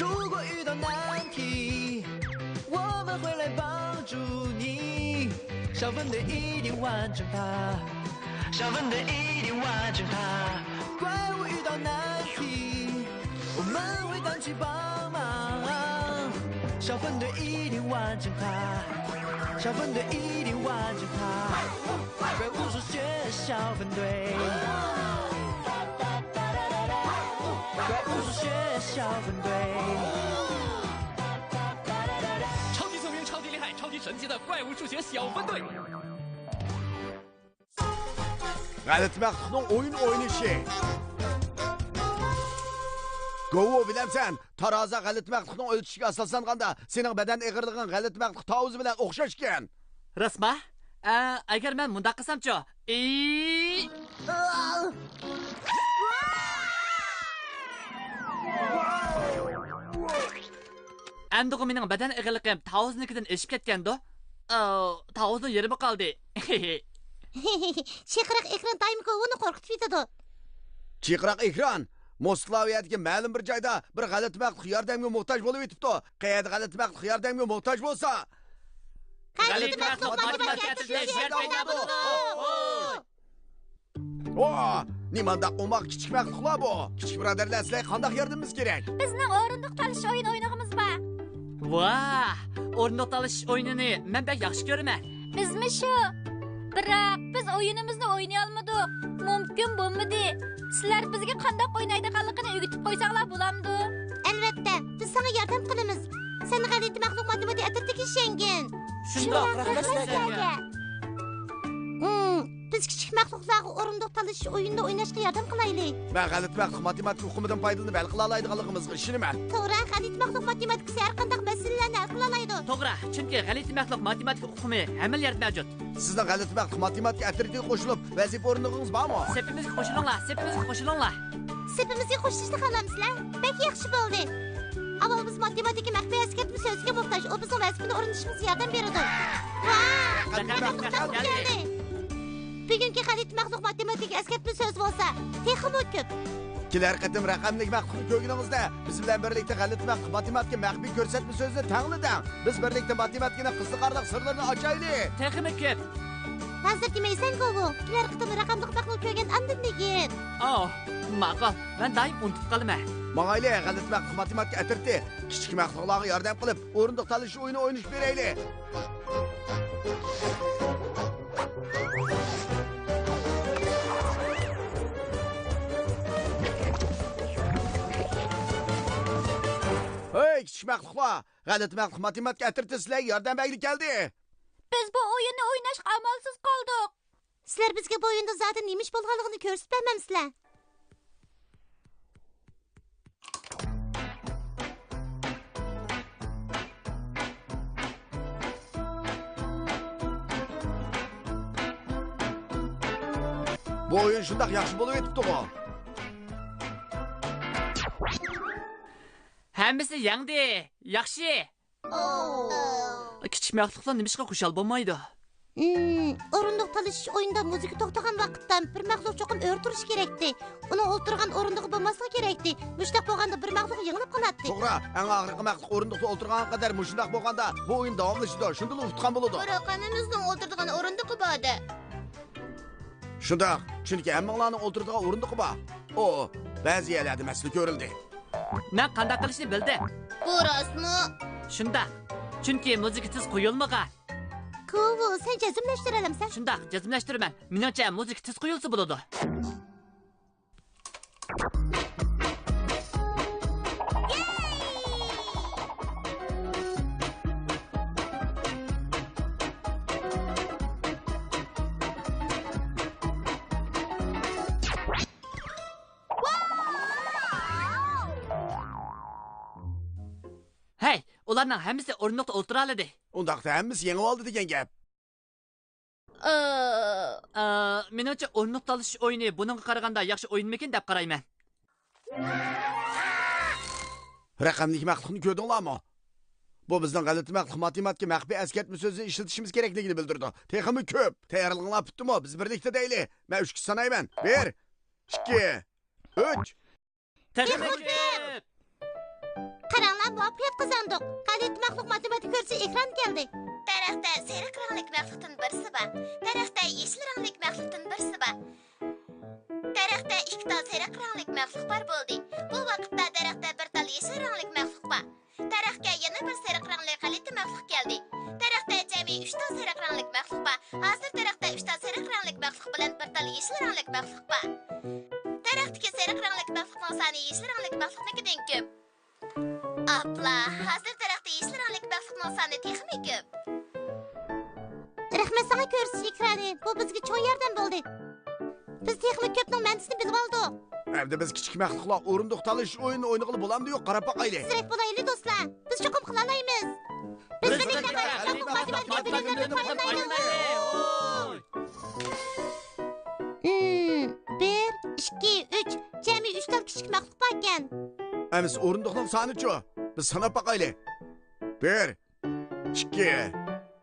如果遇到难题，我们会来帮助你。小分队一定完成它，小分队一定完成它。怪物遇到难题，我们会当起帮忙。小分队一定完成它，小分队一定完成它。怪物数学小分队，怪物数学小分队。超级聪明、超级厉害、超级神奇的怪物数学小分队。G'alati Maqtuqning o'yin o'ynashi. Go'vo bilamsan, taroza G'alati Maqtuqning o'lchishiga asoslanganda, sening badan eg'irliging G'alati Maqtuq tovuzi bilan o'xshash ekan. Rasma? Agar men mundaq qilsam-chi? Andig'i mening badan eg'irligim tavuznikidan eshib ketgandi. Tavuzning yerimi qoldi. Chaqiriq ekran doim Govoni qo'rqitib yetadi. Chaqiriq ekran Moskvadagi ma'lum bir joyda bir G'alati Maqtuq yordamga muhtoj bo'lib yetibdi. Qayerda G'alati Maqtuq yordamga muhtoj bo'lsa, G'alati Maqtuq matematika yer paydo bo'ldi. nimanda o'moq kichik Maqtuqlar bu? Kichik birodarlar, sizlarga qanday yordamimiz kerak? Bizning o'rindiq talish o'yin o'ynag'imiz bor. Vah! O'rindiq talish o'yinini men bek yaxshi ko'raman. Bizmi shu? Biroq biz o'yinimizni o'ynay olmadik. Mumkin bo'lmadi. Sizlar bizga qanday o'ynaydiganligini o'rgatib qo'ysanglar bo'lamdi? Albatta, biz senga yordam qilamiz. Sen G'alati Maqtuq matematika atirdiga ishongin. Shundoq, rahmat sizlarga. Biz kichik maxluqlarga o'rindiq talish o'yinda o'ynashga yordam qilaylik. Men G'alati Maqtuq matematika o'qumidan foydalanib hal qila oladiganligimizga ishonaman. To'g'ri, G'alati Maqtuq matematikasi har qanday masalalarni hal qila oladi. To'g'ri, chunki G'alati Maqtuq matematika o'qumi hamma yerda mavjud. Sizning G'alati Maqtuq matematika atirdiga qo'shilib, vazifa o'rindig'ingiz bormi? Sepimizga qo'shilinglar, sepimizga qo'shilinglar. Sepimizga qo'shilishni xohlamsizlar? Bek yaxshi bo'ldi. Avval biz matematika maxfiy askatmi so'ziga muhtoj. O bizning vazifani o'rganishimizga yordam beradi. Bugungi G'alati Maqtuq matematika askatmi so'z bo'lsa, texnik ko'p. Kelar qatim raqamli Maqtuqni ko'rganingizda biz bilan birlikda G'alati Maqtuq matematika maxfiy ko'rsatma so'zini tanladik. Biz birlikda matematikani qiziqarli sirlarini ochaylik. Texnik ko'p. Hozir demaysan Govo. Kelar qatim raqamli Maqtuqni ko'rgan andin degin. Ma'qul. Men doim unutib qolaman. Mang'ayli G'alati Maqtuq matematika atirdi. Kichik Maqtuqlarga yordam qilib, o'rindiq talish o'yini o'ynashib beraylik. Hey, kichik Maqtuqlar, G'alati Maqtuq matematika atirdi, sizlarga yordam bag'li keldi. Biz bu o'yinni o'ynashga amalsiz qoldik. Sizlar bizga bu o'yinda zaten nemish bo'lganligini ko'rsatib bermamsizlar. Bu o'yin shundoq yaxshi bo'lib yetibdi-ku. Hammasi yangi, yaxshi. Kichik Maqtuqlar nimishqa xushal bo'lmaydi? O'rindiq talish o'yinda muzika to'xtagan vaqtda bir maxluq cho'qim o'rtirish kerakdi. Uni o'ltirgan o'rindiqi bo'lmasligi kerakdi. Mushtaq bo'lganda bir maxluq yig'ilib qoladi. To'g'ri, eng og'riqi Maqtuq o'rindiqda o'ltirgan qadar mushundaq bo'lganda bu o'yin davomlashadi. Shunda unutgan bo'ladi. Raqamimizning o'ltirgan o'rindiqi bordi. Shundoq, chunki hammalarning o'ltiradigan o'rindiqi bor. Ba'zi yerlarda masala ko'rildi. Men qanday qilishni bildim. Bu rostmi? Shunda. Chunki muzika tiz qo'yilmagan. Govo, sen jazmlashtira olamsan? Shundoq, jazmlashtiraman. Menimcha muzika tiz qo'yilsa bo'ladi. Hey, ularning hammasi o'rindiqda o'ltira oladi. Undaqda hammasi yengib oldi degan gap. Menimcha o'rindiq talish o'yini buningga qaraganda yaxshi o'yinmikin deb qarayman. Raqamli Maqtuqni ko'rdinglarmi? Bu bizning G'alati Maqtuq matematika maxfiy askatma so'zini ishlatishimiz kerakligini bildirdi. Texmi ko'p. Tayyorlig'inglar bitdimi? Biz birlikda deylik. Men 3 sanayman. 1 2 3 Texnik ko'p. Qara, muvaffaqiyat qozondik. G'alati maxluq matematik ko'rsa ekran keldi. Daraxtda sariq ranglik maxluqdan birisi bor. Daraxtda yeşil ranglik maxluqdan birisi bor. Daraxtda ikkita sariq ranglik maxluq bor bo'ldi. Bu vaqtda daraxtda bir tal yeşil ranglik maxluq bor. Daraxtga yana bir sariq rangli g'alati maxluq keldi. Daraxtda jami 3 ta sariq ranglik maxluq bor. Hozir daraxtda 3 ta sariq ranglik maxluq bilan bir tal yeşil ranglik maxluq bor. Daraxtdagi sariq ranglik maxluqning soni yeşil ranglik maxluqnikidan ko'p. Apla, hozir daraxtda yeşil ranglik maxluqning soni texmi ko'p. Rahmat sana ko'rsatish ekrani. Bu bizga cho'y yordam bo'ldi. Biz texmi ko'pning ma'nosini bilib oldik. Endi biz kichik maxluqlar o'rindiq talish o'yinini o'ynag'ili bo'lamdi yo'q, qarab boqayli. Sirek bo'layli do'stlar. Biz cho'qim qila olamiz. Biz birlikda bir, ikki, uch. Jami 3 tal kichik maxluq bor ekan. Emis o'rindiqning soni-chi? Biz sanab boqayli. 1 2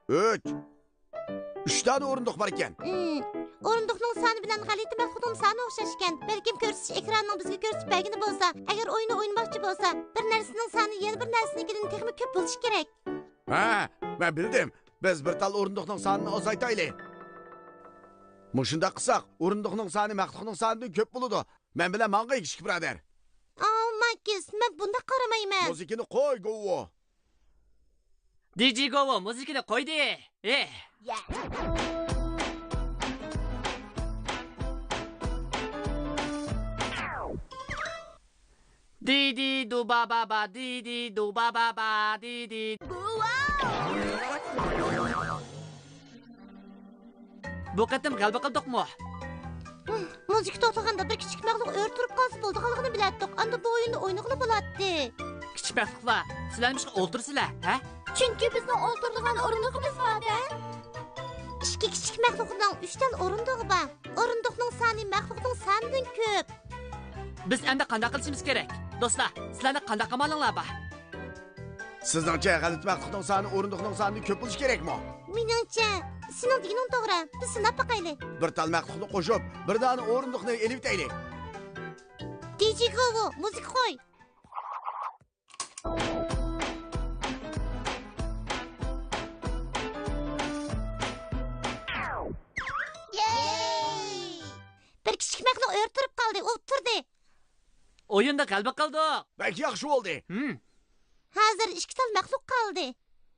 3 3 ta o'rindiq bor ekan. O'rindiqning soni bilan g'alati maxluqning soni o'xshash ekan. Balkim ko'rsatish ekranining bizga ko'rsatib bergani bo'lsa, agar o'yinni o'ynamoqchi bo'lsa, bir narsaning soni yana bir narsanikidan texmi ko'p bo'lishi kerak. Ha, men bildim. Biz bir tal o'rindiqning sonini ozaytaylik. Mushunda qilsak, o'rindiqning soni maxluqning sonidan ko'p bo'ladi. Men bilan manga kichik birodar. Makis, men bunda qaramayman. Muzikani qo'y, Govo. DJ Govo muzikani qo'ydi. Didi du ba ba ba didi du ba ba ba didi. Bu qatim g'alaba qildikmi? Müzik to'xtaganda bir kichik maxluq o'rtirib qolsa bo'ldiganligini bilardik. Anda bu o'yinni o'ynag'ili bo'ladi. Kichik maxluqlar, sizlarmishqa o'ldirsizlar, ha? Chunki bizning o'ltirgan o'rindig'imiz bor-da. Ikki kichik maxluqning 3 tal o'rindig'i bor. O'rindiqning soni maxluqning sonidan ko'p. Biz endi qanday qilishimiz kerak? Do'stlar, sizlarning qanday qamalinglar bor? Sizningcha g'alati maxluqning soni o'rindiqning sonidan ko'p bo'lishi kerakmi? Meningcha, sening deganing to'g'ri. Biz sinab boqaylik. Bir tal maxluqni qo'shib, bir dona o'rindiqni elib taylik. DJ Govo, muzik qo'y. Bir kichik maxluq o'rtirib qoldi, o'tirdi. O'yinda g'alaba qildik. Belki yaxshi bo'ldi. Hozir 2 tal maxluq qoldi.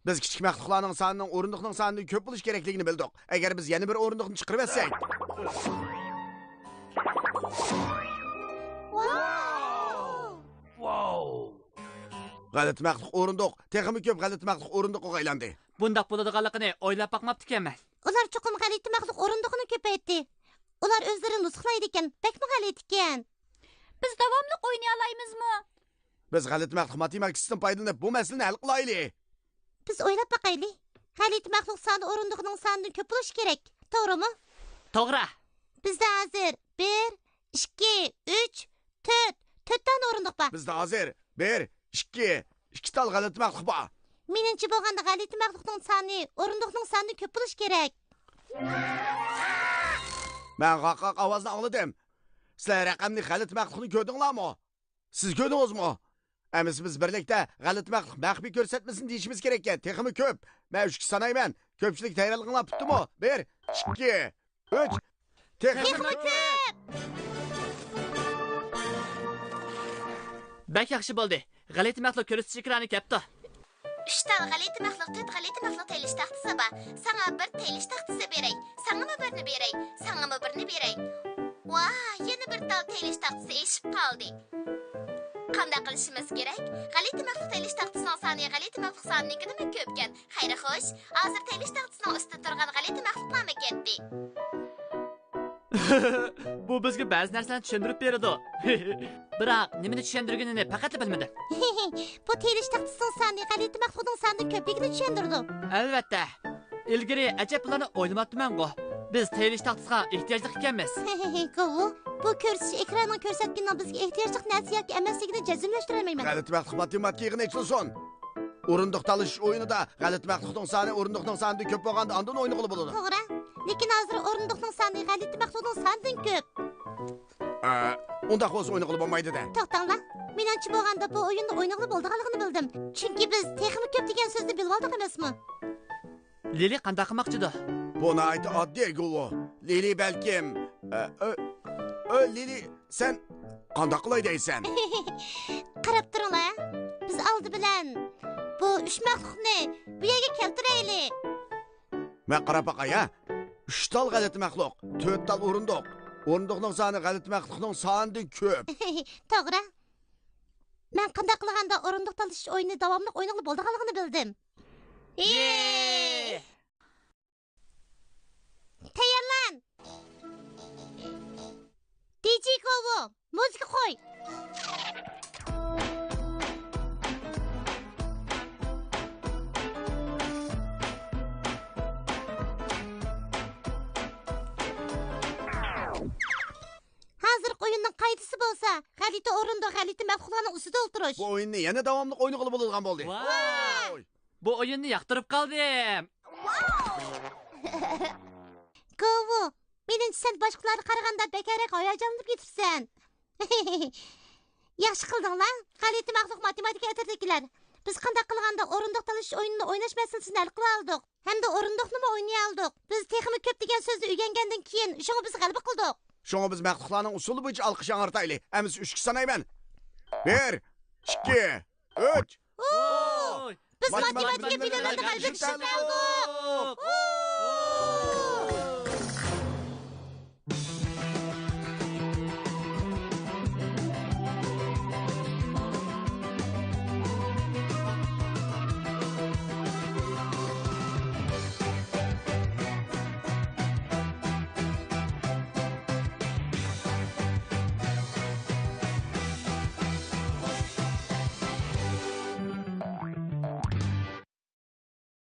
Biz kichik maxluqlarning sonining o'rindiqning sonidan ko'p bo'lish kerakligini bildik. Agar biz yana bir o'rindiqni chiqarib etsak. Wow! G'alati maxluq o'rindiq, texmi ko'p g'alati maxluq o'rindiqqa aylandi. Bundaq bo'ladiganligini o'ylab boqmabdi ekanman. Ular cho'qim g'alati maxluq o'rindiqni ko'paytdi. Ular o'zlari nusxlaydi ekan, bakmi g'alati ekan. Biz davomli o'ynay olamizmi? Biz g'alati maxluq matematikasidan foydalanib bu masalani hal qilaylik. Biz o'ylab boqaylik. G'alati maxluq soni o'rindiqning sonidan ko'p bo'lishi kerak. To'g'rimi? To'g'ri. Bizda hozir 1 2 3 4 ta o'rindiq bor. Bizda hozir 1 2 tal g'alati maxluq bor. Meningcha bo'lganda g'alati maxluqning soni o'rindiqning sonidan ko'p bo'lishi kerak. Men qaqaq ovozni angladim. Sizlar raqamli g'alati maxluqni ko'rdinglarmi? Siz ko'rdingizmi? Emis biz birlikda g'alati maxluq maxfiy ko'rsatmasini deyishimiz kerak ekan. Texmi ko'p. Men 3 sanayman. Ko'pchilik tayyorlig'inglar bitdimi? 1 2 3 Texmi ko'p. Bak yaxshi bo'ldi. G'alati maxluq ko'rsatish ekrani kapti. 3 tal g'alati maxluq, 4 g'alati maxluq taylish taxtasi bor. Sana bir taylish taxtasi beray. Sanga birni beray. Sanga birni beray. Vay, yana bir tal taylish taxtasi eshib qoldi. Qanday qilishimiz kerak? G'alati maxluq taylish taxtasining soni g'alati maxluq sonidan ko'p ekan. Xayri xo'sh, hozir taylish taxtasining ustida turgan g'alati maxluqlarni ketdi. Bu bizga ba'zi narsalarni tushuntirib beradi. Biroq nimani tushuntirganini faqat bilmadim. Bu taylish taxtasining soni g'alati maxluqning sonidan ko'pligini tushuntirdi. Albatta. Ilgari ajablarni o'ylamabman-ku. Biz taylish taxtasiga ehtiyojli ekanmiz. Govo, bu ko'rsatish ekranining ko'rsatganidan bizga ehtiyojli narsa yoki emasligini jazmlashtirib olmayman. G'alati maxluq matematikani aytsin. O'rindiq talish o'yinida g'alati maxluqning soni o'rindiqning sonidan ko'p bo'lganda ondan o'ynag'ili bo'ladi. To'g'ri. Lekin hozir o'rindiqning soni g'alati maxluqning sonidan ko'p. Unda o'z o'ynag'ili bo'lmaydi-da. To'xtanglar. Menimcha bo'lganda bu o'yinni o'ynag'ili bo'lganligini bildim. Chunki biz texnik ko'p degan so'zni bilib oldik emasmi? Lili qanday qilmoqchidir? Buni aytib oddiy Gullo. Lili balkim Lili sen qanday qilay deysan? Qarab turinglar. Biz oldi bilan bu uch maxluqni bu yerga keltiraylik. Men qarab baqay ha. 3 tal g'alati maxluq, 4 tal o'rindiq. O'rindiqning soni g'alati maxluqning sonidan ko'p. To'g'ri. Men qanday qilganda o'rindiq talish o'yini davomli o'ynag'ili bo'lganligini bildim. Tayyorlan. DJ Kovo, muzika qo'y. Hazır o'yinning qoidasi bo'lsa, g'alati o'rinda g'alati maxluqlarning ustida o'tirish. Bu o'yinni yana davomli o'ynag'ili bo'lgan bo'ldi. Wow! Bu o'yinni yoqtirib qoldim. Kovo, menimcha sen boshqalarga qaraganda bekarroq hayajonlanib ketibsan. Yaxshi qildinglar, g'alati maxluq matematika atrofdagilar. Biz qanday qilganda o'rindiq talish o'yinini o'ynash masalasini hal qila oldik. Hamda o'rindiqni o'ynay oldik. Biz texnik ko'p degan so'zni o'rgangandan keyin shunga biz g'alaba qildik. Şoňa biz maxluqlarning usuli bo'yicha alqış angartayli. Emis 3 sanayman. 1 2 3 Oy! Biz matematika bilimini g'alaba qildik.